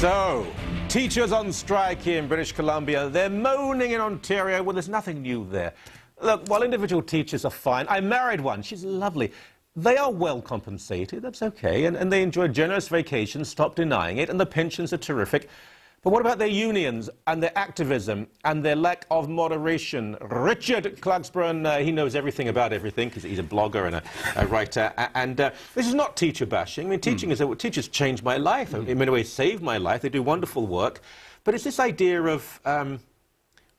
So, teachers on strike here in British Columbia, they're moaning in Ontario. Well, there's nothing new there. Look, while individual teachers are fine, I married one, she's lovely. They are well compensated, that's okay, and they enjoy generous vacations, stop denying it, and the pensions are terrific. But what about their unions and their activism and their lack of moderation? Richard Klagsbrun, he knows everything about everything because he's a blogger and a writer. And this is not teacher bashing. I mean, teachers changed my life. In many ways, saved my life. They do wonderful work. But it's this idea of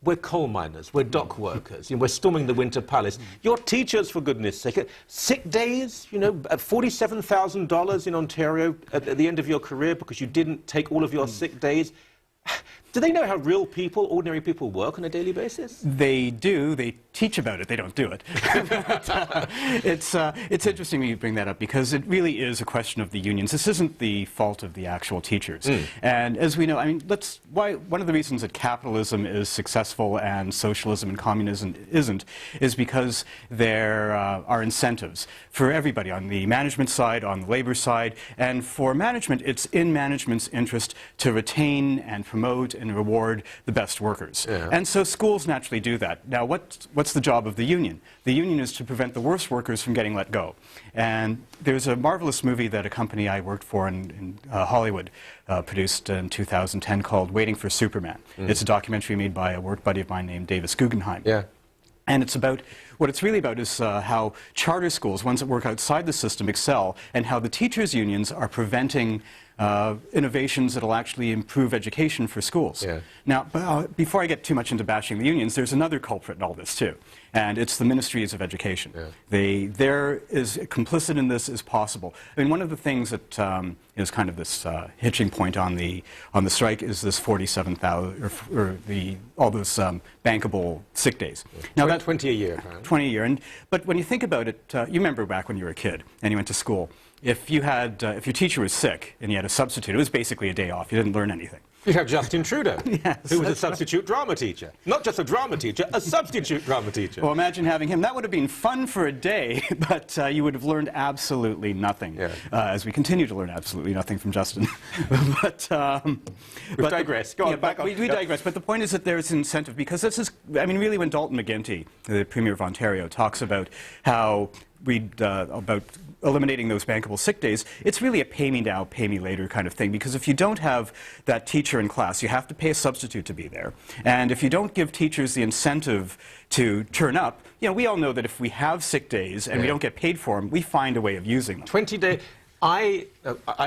we're coal miners, we're dock workers, we're storming the Winter Palace. Your teachers, for goodness sake, sick days, at $47,000 in Ontario at the end of your career because you didn't take all of your sick days. Do they know how real people, ordinary people, work on a daily basis? They do. They teach about it. They don't do it. But, it's interesting when you bring that up because it really is a question of the unions. This isn't the fault of the actual teachers. And as we know, I mean, one of the reasons that capitalism is successful and socialism and communism isn't is because there are incentives for everybody on the management side, on the labor side, and for management, it's in management's interest to retain and promote and reward the best workers. Yeah. And so schools naturally do that. Now, what's the job of the union? The union is to prevent the worst workers from getting let go. And there's a marvelous movie that a company I worked for in Hollywood produced in 2010 called Waiting for Superman. It's a documentary made by a work buddy of mine named Davis Guggenheim. Yeah. And it's about, what it's really about is how charter schools, ones that work outside the system, excel, and how the teachers' unions are preventing innovations that will actually improve education for schools. Yeah. Now, before I get too much into bashing the unions, there's another culprit in all this too, and it's the ministries of education. Yeah. They're as complicit in this as possible. I mean, one of the things that is kind of this hitching point on the strike is this 47,000 or all those bankable sick days. Yeah. Now that's 20 a year. 20 a year, but when you think about it, you remember back when you were a kid and you went to school. If your teacher was sick and you had a substitute, it was basically a day off. You didn't learn anything. You have Justin Trudeau, yes, who was a substitute drama teacher. Not just a drama teacher, a substitute drama teacher. Well, imagine having him. That would have been fun for a day, but you would have learned absolutely nothing, as we continue to learn absolutely nothing from Justin. We digress. Go on, back on. We digress, but the point is that there's incentive, because this is, I mean, really when Dalton McGuinty, the Premier of Ontario, talks about how about eliminating those bankable sick days, it's really a pay me now, pay me later kind of thing, because if you don't have that teacher in class, you have to pay a substitute to be there. And if you don't give teachers the incentive to turn up, we all know that if we have sick days and we don't get paid for them, we find a way of using them. 20 days. I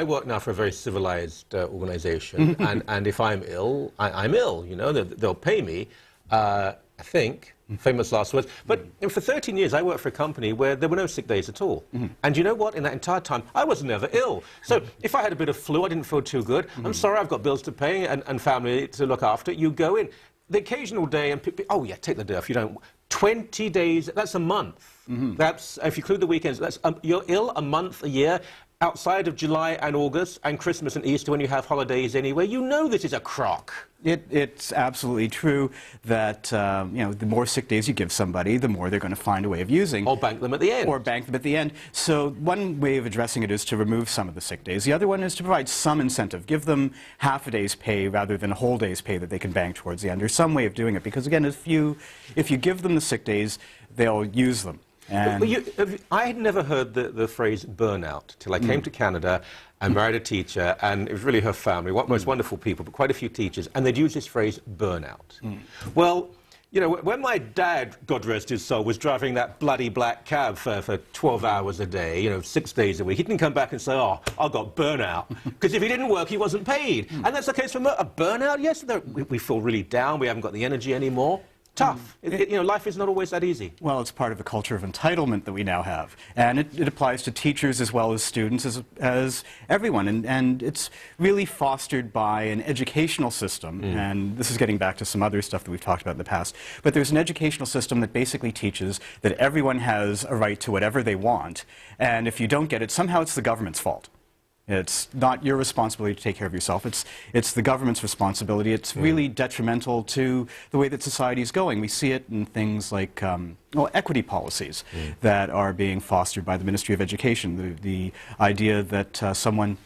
work now for a very civilized organization, and if I'm ill, I'm ill, they'll pay me, I think. Famous last words. But for 13 years, I worked for a company where there were no sick days at all. And you know what? In that entire time, I was never ill. So if I had a bit of flu, I didn't feel too good. I'm sorry, I've got bills to pay and family to look after. You go in. The occasional day, and people, oh yeah, take the day off. You don't. 20 days, that's a month. That's, if you include the weekends, that's you're ill a month a year. Outside of July and August and Christmas and Easter when you have holidays anyway, this is a crock. It's absolutely true that the more sick days you give somebody, the more they're going to find a way of using. Or bank them at the end. Or bank them at the end. So one way of addressing it is to remove some of the sick days. The other one is to provide some incentive. Give them half a day's pay rather than a whole day's pay that they can bank towards the end. There's some way of doing it, because again, if you give them the sick days, they'll use them. I had never heard the phrase burnout till I came to Canada and married a teacher, and it was really her family, most wonderful people, but quite a few teachers, and they'd use this phrase burnout. Well, when my dad, God rest his soul, was driving that bloody black cab for 12 hours a day, 6 days a week, he didn't come back and say, oh, I got burnout. Because if he didn't work, he wasn't paid. And that's the case for a burnout. Yes, we feel really down, we haven't got the energy anymore. Tough. Life is not always that easy. Well, it's part of a culture of entitlement that we now have. And it applies to teachers as well as students, as everyone. And it's really fostered by an educational system. And this is getting back to some other stuff that we've talked about in the past. But there's an educational system that basically teaches that everyone has a right to whatever they want. And if you don't get it, somehow it's the government's fault. It's not your responsibility to take care of yourself. It's the government's responsibility. It's really detrimental to the way that society is going. We see it in things like equity policies that are being fostered by the Ministry of Education. The idea that someone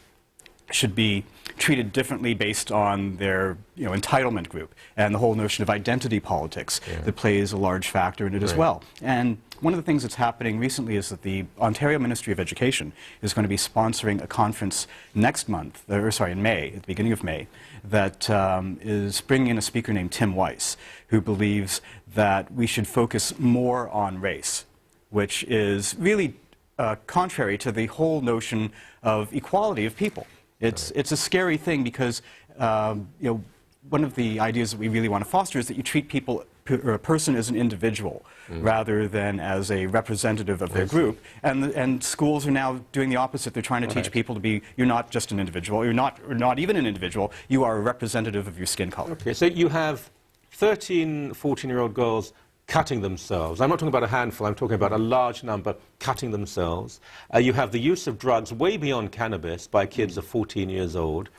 should be treated differently based on their entitlement group, and the whole notion of identity politics that plays a large factor in it as well. And one of the things that's happening recently is that the Ontario Ministry of Education is going to be sponsoring a conference next month, in May, at the beginning of May, that is bringing in a speaker named Tim Weiss, who believes that we should focus more on race, which is really contrary to the whole notion of equality of people. It's a scary thing because one of the ideas that we really want to foster is that you treat people or a person as an individual rather than as a representative of their group. And schools are now doing the opposite. They're trying to teach people to be, you're not just an individual, you're not even an individual, you are a representative of your skin color. Okay, so you have 13, 14-year-old girls cutting themselves. I'm not talking about a handful, I'm talking about a large number cutting themselves. You have the use of drugs way beyond cannabis by kids of 14 years old.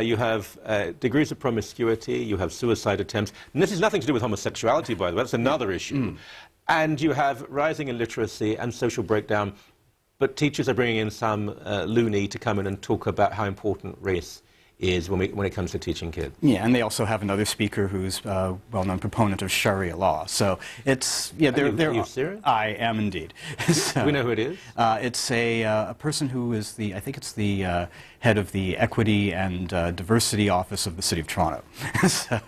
You have degrees of promiscuity, you have suicide attempts. And this has nothing to do with homosexuality, by the way, that's another issue. And you have rising illiteracy and social breakdown. But teachers are bringing in some loony to come in and talk about how important race is when it comes to teaching kids. Yeah, and they also have another speaker who's a well-known proponent of Sharia law. So it's, yeah, Are you serious? I am indeed. So, we know who it is? It's a person who is I think it's the head of the Equity and Diversity Office of the City of Toronto. So.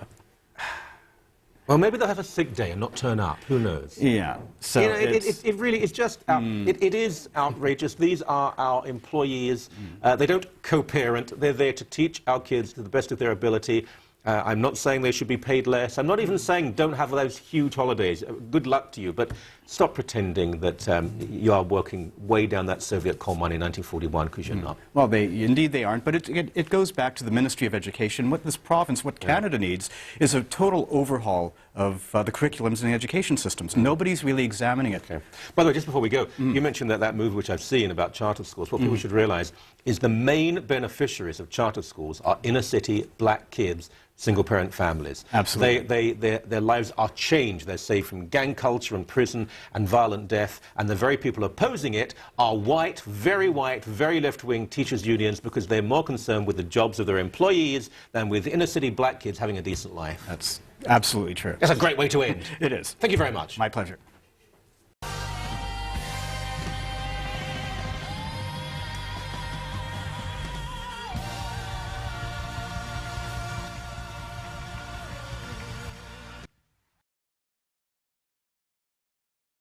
Well, maybe they'll have a sick day and not turn up. Who knows? Yeah. So it really is just it is outrageous. These are our employees. They don't co-parent. They're there to teach our kids to the best of their ability. I'm not saying they should be paid less. I'm not even saying don't have those huge holidays. Good luck to you. But stop pretending that you are working way down that Soviet coal mine in 1941, because you're not. Well, indeed they aren't. But it goes back to the Ministry of Education. What this province, what Canada needs, is a total overhaul of the curriculums and the education systems. Nobody's really examining it. Okay. By the way, just before we go, you mentioned that movie which I've seen about charter schools. What people should realize is the main beneficiaries of charter schools are inner-city black kids, single-parent families. Absolutely. Their lives are changed. They're saved from gang culture and prison and violent death. And the very people opposing it are white, very left-wing teachers' unions, because they're more concerned with the jobs of their employees than with inner-city black kids having a decent life. That's absolutely true. That's a great way to end. It is. Thank you very much. My pleasure.